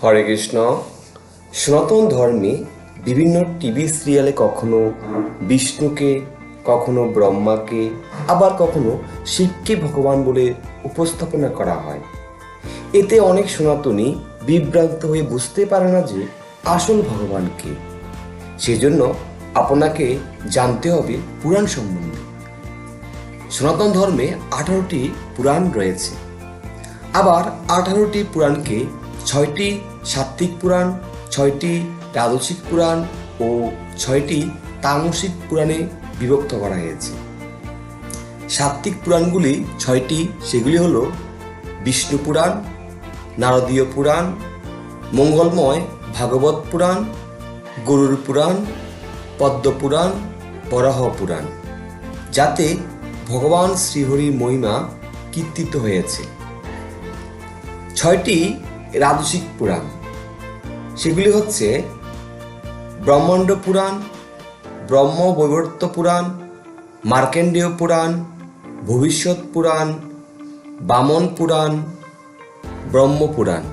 হরে কৃষ্ণ। সনাতন ধর্মে বিভিন্ন টিভি সিরিয়ালে কখনো বিষ্ণুকে, কখনো ব্রহ্মাকে, আবার কখনো শিবকে ভগবান বলে উপস্থাপনা করা হয়। এতে অনেক সনাতনী বিভ্রান্ত হয়ে বুঝতে পারে না যে আসল ভগবান কে। সেজন্য আপনাকে জানতে হবে পুরাণ সম্বন্ধে। সনাতন ধর্মে 18টি পুরাণ রয়েছে। আবার 18টি পুরাণকে 6টি সাত্ত্বিক পুরাণ, 6টি রাজসিক পুরাণ ও 6টি তামসিক পুরাণে বিভক্ত করা হয়েছে। সাত্ত্বিক পুরাণগুলি 6টি, সেগুলি হল বিষ্ণু পুরাণ, নারদীয় পুরাণ, মঙ্গলময় ভাগবত পুরাণ, গরুড় পুরাণ, পদ্ম পুরাণ, বরাহ পুরাণ, যাতে ভগবান শ্রীহরির মহিমা কীর্তিত হয়েছে। 6টি রাজসিক পুরাণ, সেগুলি হচ্ছে ব্রহ্মাণ্ড পুরাণ, ব্রহ্মবৈবর্ত পুরাণ, মার্কেন্ডেয় পুরাণ, ভবিষ্যৎ পুরাণ, বামন পুরাণ, ব্রহ্মপুরাণ।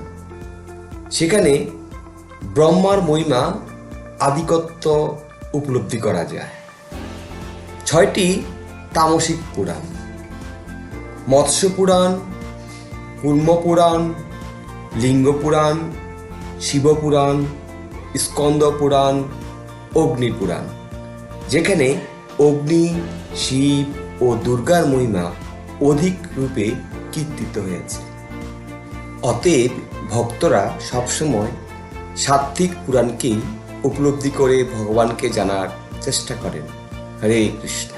সেখানে ব্রহ্মার মহিমা আধিকত্ব উপলব্ধি করা যায়। 6টি তামসিক পুরাণ, মৎস্য পুরাণ, কুর্ম পুরাণ, লিঙ্গ পুরাণ, শিবপুরাণ, স্কন্দ পুরাণ, অগ্নি পুরাণ, যেখানে অগ্নি, শিব ও দুর্গার মহিমা অধিক রূপে কীর্তিত হয়েছে। অতএব ভক্তরা সবসময় সাত্ত্বিক পুরাণকেই উপলব্ধি করে ভগবানকে জানার চেষ্টা করেন। হরে কৃষ্ণ।